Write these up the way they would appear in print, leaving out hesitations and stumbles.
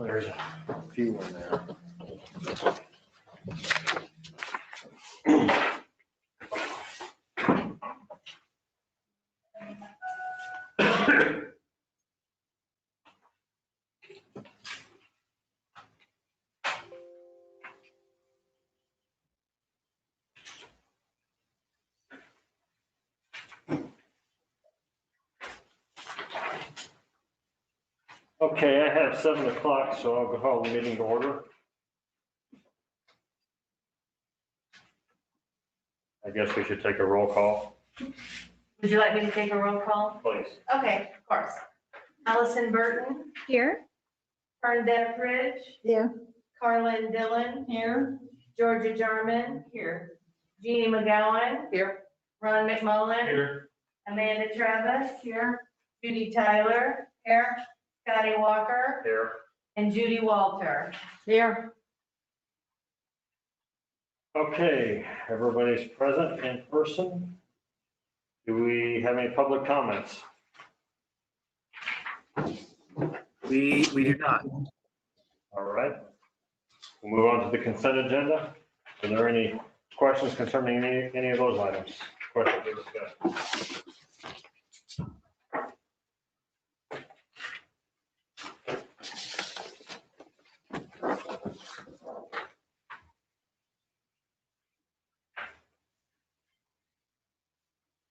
there's a few in there. Okay, I have 7 o'clock, so I'll go call the meeting to order. I guess we should take a roll call, Would you like me to take a roll call? please. Okay, of course. Allison Burton, Here. Fern Deathridge, Here. Carlin Dillon. Here. Georgia Jarman. Here. Jeannie McGowan. Here. Ron McMullen. Here. Amanda Travis. Here. Judy Tyler. Here. Scotty Walker. Here. And Judy Walter. Here. Okay, everybody's present in person. Do we have any public comments? We do not. All right. We'll move on to the consent agenda. Are there any questions concerning any of those items? Questions or discussion?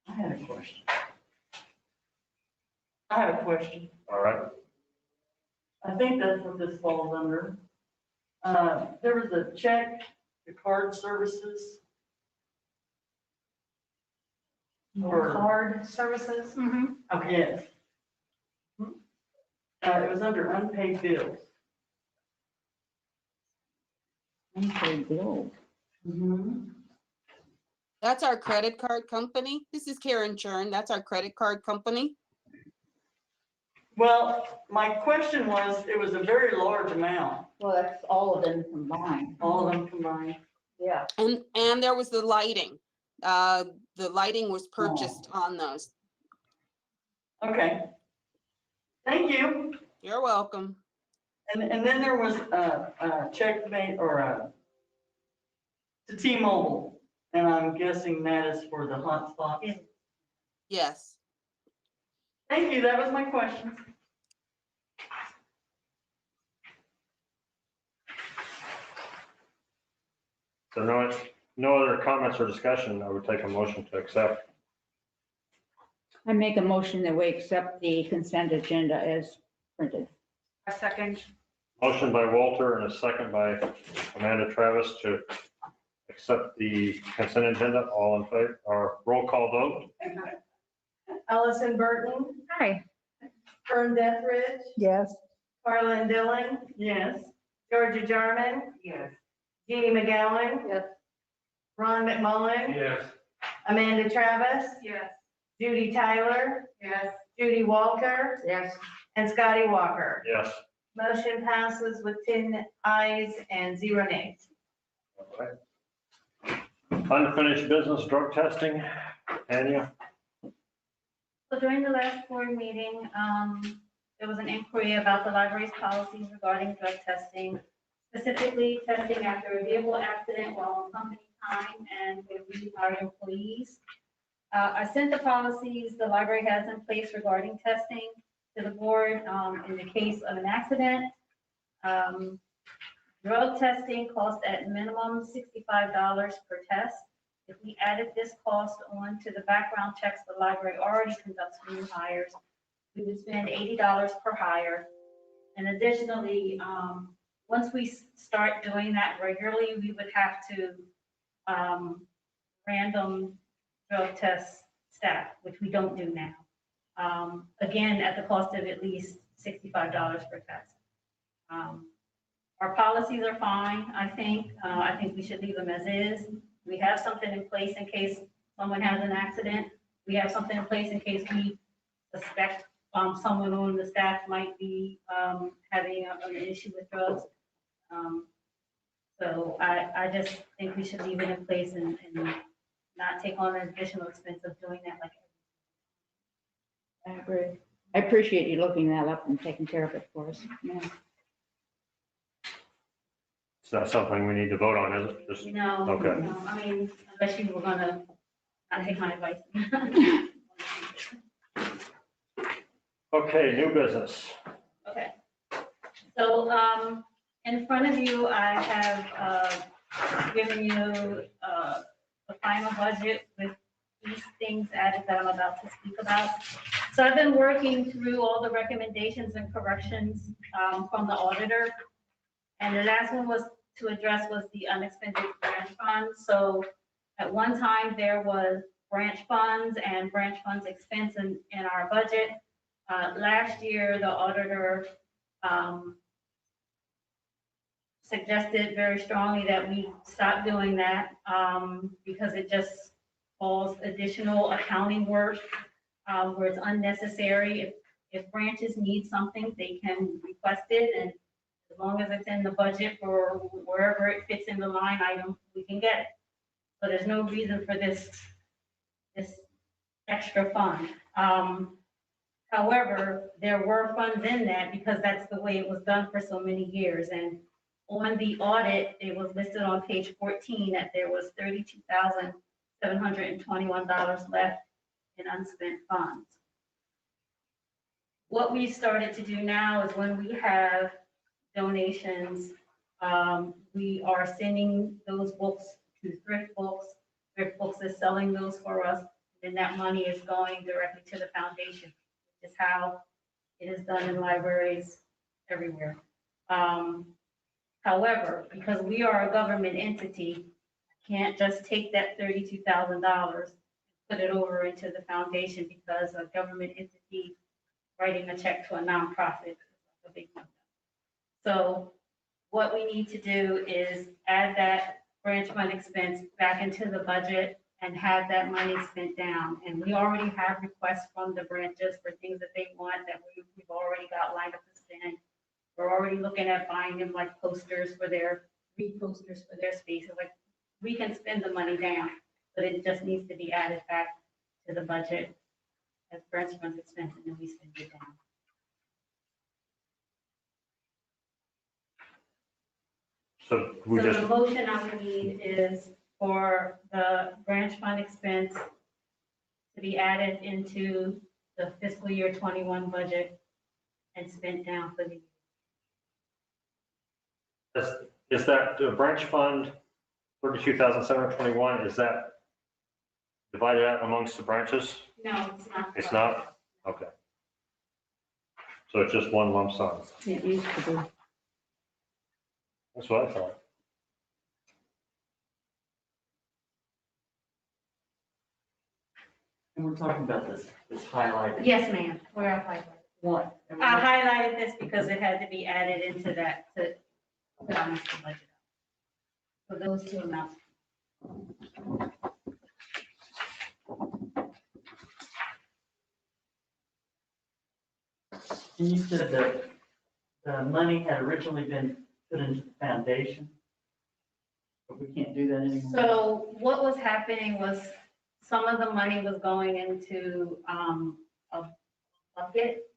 I had a question. I have a question. All right. I think that's what this falls under. There was a check to card services. Or, Card services. okay, yes. It was under unpaid bills. Unpaid bill. That's our credit card company. This is Karen Churn. That's our credit card company. Well, my question was, it was a very large amount, Well, that's all of them combined. all of them combined. Yeah. And there was the lighting. The lighting was purchased on those. Okay. Thank you. You're welcome. And then there was a check made, or to T-Mobile, and I'm guessing that is for the hotspot. Yes. Thank you, that was my question. So no other comments or discussion. I would take a motion to accept. I make a motion that we accept the consent agenda as printed. A second. Motion by Walter and a second by Amanda Travis to accept the consent agenda. All in favor, or roll call vote? Allison Burton, Hi. Fern Deathridge, Yes. Carlin Dillon, Yes. Georgia Jarman, Yes. Jeannie McGowan. Yes. Ron McMullen, Yes. Amanda Travis. Yes. Judy Tyler, Yes. Judy Walter, Yes. and Scotty Walker. Yes. Motion passes with 10 ayes and 0 nays. All right. Unfinished business drug testing. Anya? So during the last board meeting, there was an inquiry about the library's policies regarding drug testing, specifically testing after a vehicle accident while on company time and with retired employees. I sent the policies the library has in place regarding testing to the board in the case of an accident. Drug testing costs at minimum $65 per test. If we added this cost on to the background checks the library already conducts for new hires, we would spend $80 per hire. And additionally, once we start doing that regularly, we would have to random drug test staff, which we don't do now. Again, at the cost of at least $65 per test. Our policies are fine, I think. I think we should leave them as is. We have something in place in case someone has an accident. We have something in place in case we suspect someone on the staff might be having an issue with drugs. So I just think we should leave it in place and not take on an additional expense of doing that like. I agree. I appreciate you looking that up and taking care of it for us. Yeah. that something we need to vote on, is it? Just, No, Okay. no, I mean, unless you were gonna not take my advice. okay, new business. Okay. So, in front of you, I have, given you, the final budget with these things added that I'm about to speak about. So I've been working through all the recommendations and corrections, from the auditor. And the last one was to address was the unexpended branch funds. So at one time, there was branch funds and branch funds expense in our budget. Last year, the auditor suggested very strongly that we stop doing that because it just calls additional accounting work where it's unnecessary. If branches need something, they can request it, and as long as it's in the budget for wherever it fits in the line item, we can get it. So there's no reason for this extra fund. However, there were funds in that because that's the way it was done for so many years. And on the audit, it was listed on page 14 that there was $32,721 left in unspent funds. What we started to do now is when we have donations, we are sending those books to Thrift Books. Thrift Books is selling those for us, and that money is going directly to the foundation, which is how it is done in libraries everywhere. However, because we are a government entity, I can't just take that $32,000, put it over into the foundation because a government entity writing a check to a nonprofit is a big number. So what we need to do is add that branch fund expense back into the budget and have that money spent down. And we already have requests from the branches for things that they want that we've already got lined up to spend. We're already looking at buying them like posters for their, posters for their spaces. Like, we can spend the money down, but it just needs to be added back to the budget as branch funds expense, and then we spend it down. So we So just, the motion I would need is for the branch fund expense to be added into the fiscal year 21 budget and spent down for the year. is that the branch fund, 32,721, is that divided out amongst the branches? No, it's not. It's not? Okay. So it's just one lump sum. It used to be. That's what I thought. And we're talking about this highlighted. Yes, ma'am, where I highlighted. What? I highlighted this because it had to be added into that to balance the budget. For those two amounts. And you said that the money had originally been put into the foundation, but we can't do that anymore. So what was happening was some of the money was going into a bucket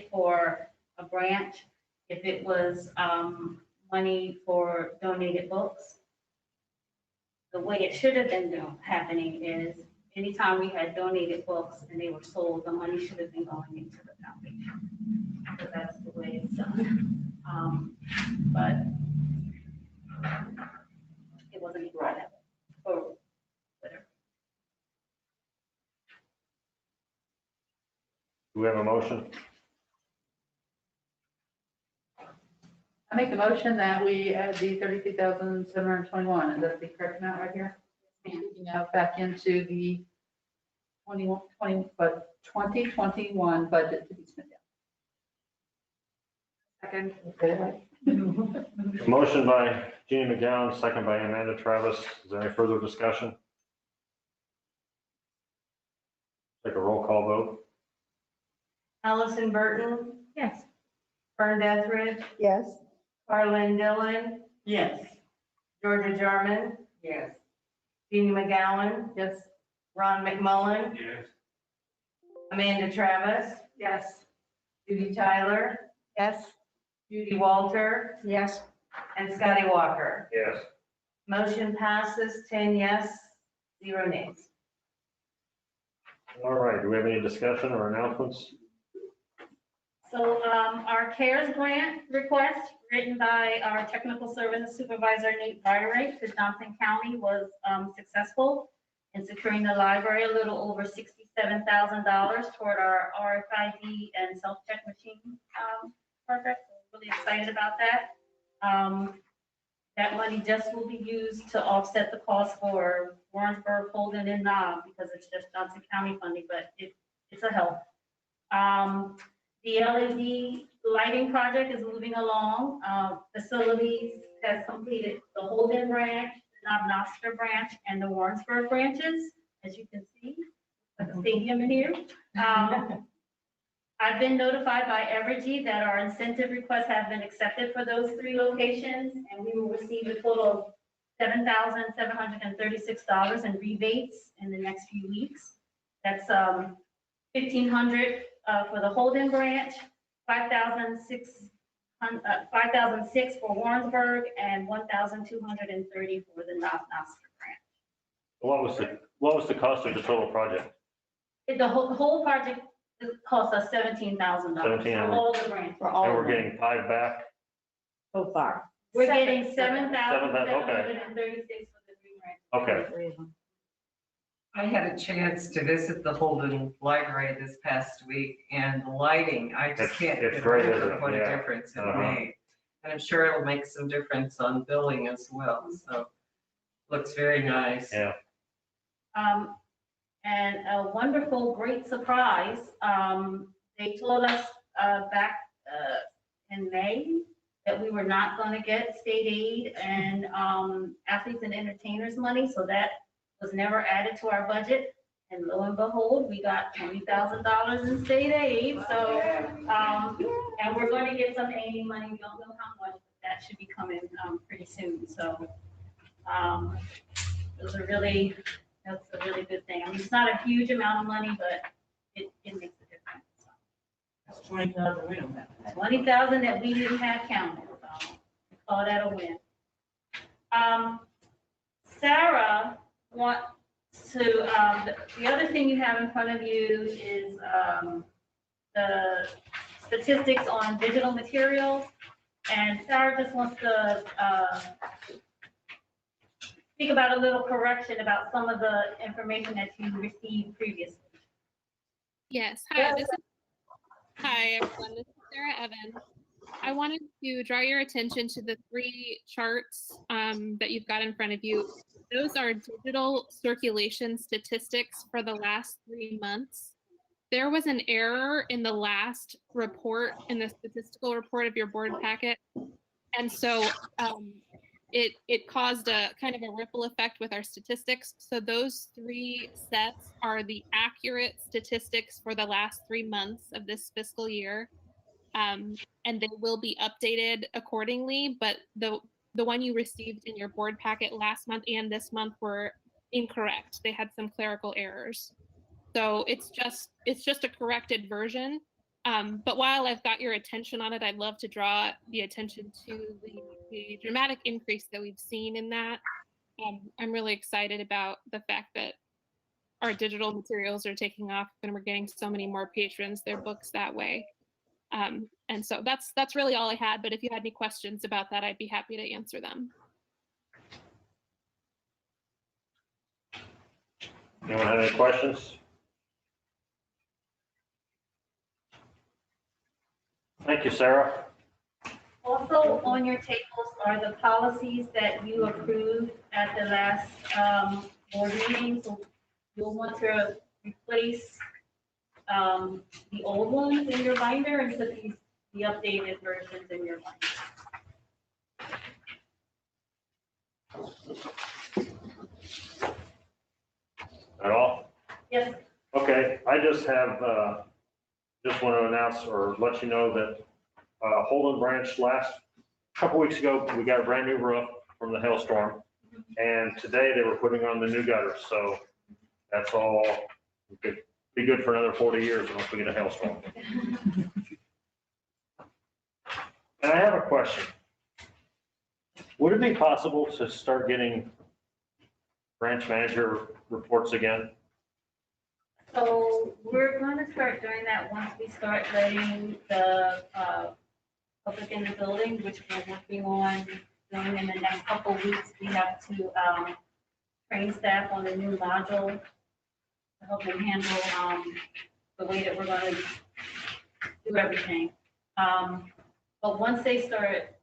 for a branch. If it was money for donated books, the way it should have been happening is anytime we had donated books and they were sold, the money should have been going into the foundation. So that's the way it's done. But it wasn't right up or whatever. Do we have a motion? I make the motion that we add the 32,721, and that's the correct amount right here. Now back into the 2021 budget to be spent down. Second. Motion by Jeannie McGowan, second by Amanda Travis. Is there any further discussion? Take a roll call vote. Allison Burton, Yes. Vern Etheridge, Yes. Carlin Dillon, Yes. Georgia Jarman, Yes. Jeannie McGowan, Yes. Ron McMullen, Yes. Amanda Travis, Yes. Judy Tyler, Yes. Judy Walter, Yes. and Scotty Walker. Yes. Motion passes 10 yes, 0 nays. All right, do we have any discussion or announcements? So our CARES grant request written by our technical services supervisor Nate Byrick for Johnson County was successful in securing the library a little over $67,000 toward our RFID and self-check machine project. So really excited about that. That money just will be used to offset the cost for Warrensburg, Holden, and Knob because it's just Johnson County funding, but it's a help. The LED lighting project is moving along. Facilities has completed the Holden branch, the Knob-Noster branch, and the Warrensburg branches, as you can see, like a stadium in here. I've been notified by Evergy that our incentive requests have been accepted for those 3 locations, and we will receive a total of $7,736 in rebates in the next few weeks. That's $1,500 for the Holden branch, $5,006 for Warrensburg, and $1,230 for the Knob-Noster branch. What was the cost of the total project? The whole project cost us $17,000 for $17,000. all the branches. For all And of we're them getting 5 back? so far. We're getting okay. $7,736 for the 3 branches. Okay, I had a chance to visit the Holden Library this past week, and the lighting, I just It's- can't it's get great, over isn't it? what a Yeah. difference it Uh-huh. made. And I'm sure it'll make some difference on billing as well, so looks very nice. yeah. And a wonderful, great surprise, they told us back in May that we were not going to get state aid and athletes and entertainers money, so that was never added to our budget. And lo and behold, we got $20,000 in state aid, so, and we're going to get some aid money, we don't know how much, but that should be coming pretty soon, so. Those are really, that's a really good thing. I mean, it's not a huge amount of money, but it makes a difference. That's 20,000 we don't have. 20,000 that we didn't have counted, so call that a win. Sarah wants to, the other thing you have in front of you is the statistics on digital materials. And Sarah just wants to speak about a little correction about some of the information that you received previously. Yes, hi, hi everyone, this is Sarah Evans. I wanted to draw your attention to the 3 charts that you've got in front of you. Those are digital circulation statistics for the last 3 months. There was an error in the last report, in the statistical report of your board packet. And so it caused a kind of a ripple effect with our statistics. So those 3 sets are the accurate statistics for the last 3 months of this fiscal year. And they will be updated accordingly, but the one you received in your board packet last month and this month were incorrect. They had some clerical errors. So it's just a corrected version. But while I've got your attention on it, I'd love to draw the attention to the dramatic increase that we've seen in that. I'm really excited about the fact that our digital materials are taking off and we're getting so many more patrons their books that way. And so that's really all I had. But if you had any questions about that, I'd be happy to answer them. Anyone have any questions? Thank you, Sarah. Also on your tables are the policies that you approved at the last board meeting. So you'll want to replace the old ones in your binder and put the updated versions in your binder. At all? Yes, Okay, I just have, just want to announce or let you know that Holden Branch couple weeks ago, we got a brand new roof from the hailstorm. And today they were putting on the new gutters, so that's all. It could be good for another 40 years once we get a hailstorm. And I a question. Would it be possible to start getting branch manager reports again? So we're going to start doing that once we start letting the public in the building, which we're working on doing in the next couple of weeks. We have to train staff on the new module to help them handle the way that we're going to do everything. But once they start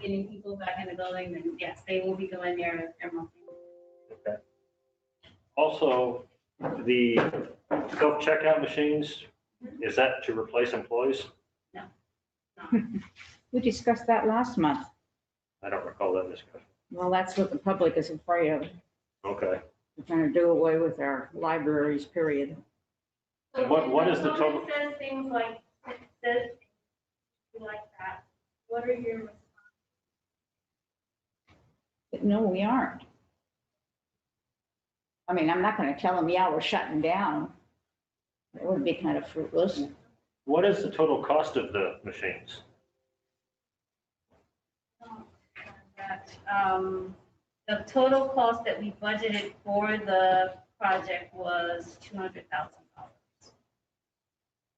getting people back in the building, then yes, they will be doing their monthly. Also, the self-checkout machines, is that to replace employees? We discussed that last month. I don't recall that discussion. Well, that's what the public is afraid of. Okay. We're trying to do away with our libraries, period. And what is the total- It says things like, it says, like that. What are your? But no, we aren't. I mean, I'm not gonna tell them, yeah, we're shutting down. It would be kind of fruitless. What is the total cost of the machines? That, the total cost that we budgeted for the project was $200,000.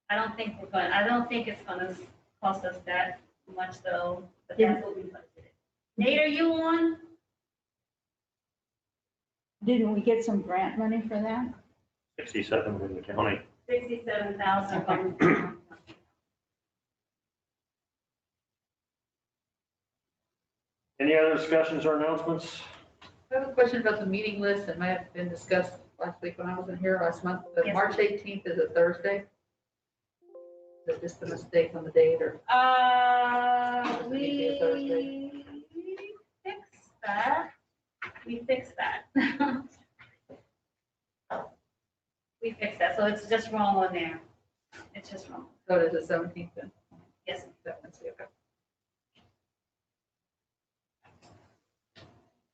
I don't think it's gonna cost us that much though, but that's what we budgeted. Nate, are you on? Didn't we get some grant money for that? 67 in the county. 67,000 from. Any other discussions or announcements? I have a question about the meeting list that might have been discussed last week when I wasn't here last month. The Yes. March 18th is a Thursday. Is it just a mistake on the date or? We fixed that. We fixed that. We fixed that, so it's just wrong on there. It's just wrong. So it is the 17th then? Yes. That Wednesday, okay.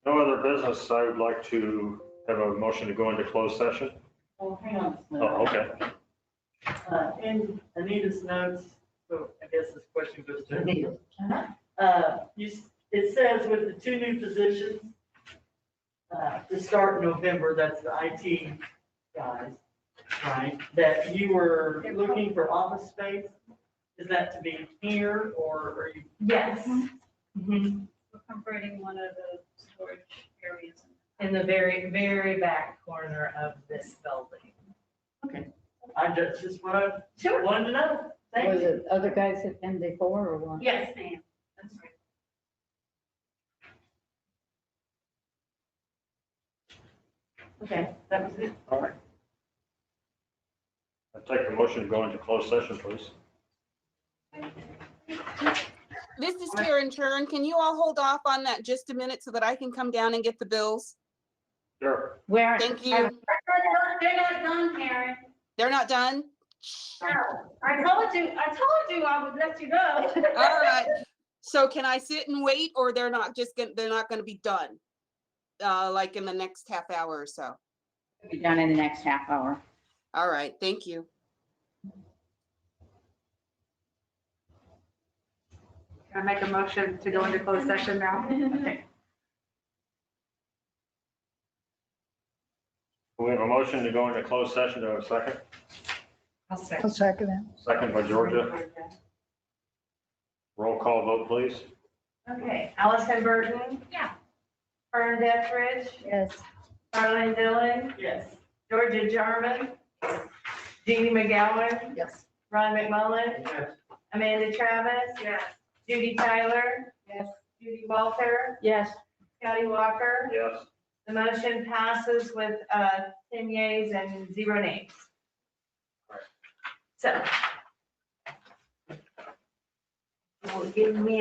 No other business. I would like to have a motion to go into closed session. Well, hang on. a Oh, minute. okay. In Anita's notes, so I guess this question goes to Anita. It says with the two new positions, to start in November, that's the IT guys, right? That you were looking for office space. Is that to be here or are you? Yes, Mhm. We're converting one of the storage areas. in the very, very back corner of this building. I just wanted Sure. to know. Thank Was you. it other guys have been before or what? Yes, ma'am. That's right. Okay, that was it. All right. I'll take the motion to go into closed session, please. This is Karen Turn. Can you all hold off on that just a minute so that I can come down and get the bills? Sure. Where? Thank you. They're not done, Karen. They're not done? No, I told you I would let you know. All right. So can I sit and wait or they're not gonna be done? Like in the next half hour or so? Be done in the next half hour. All right, thank you. Can I make a motion to go into closed session now? Okay. We have a motion to go into closed session. Do I have a second? I'll say. Second by Georgia. Roll call vote, please. Okay, Allison Burton. Yeah. Fern Deathridge. Yes. Carlin Dillon. Yes. Georgia Jarman. Jeannie McGowan. Yes. Ron McMullen. Yes. Amanda Travis. Yes. Judy Tyler. Yes. Judy Walter. Yes. Scotty Walker. Yes. The motion passes with 10 yeas and 0 nays. So. Will give me a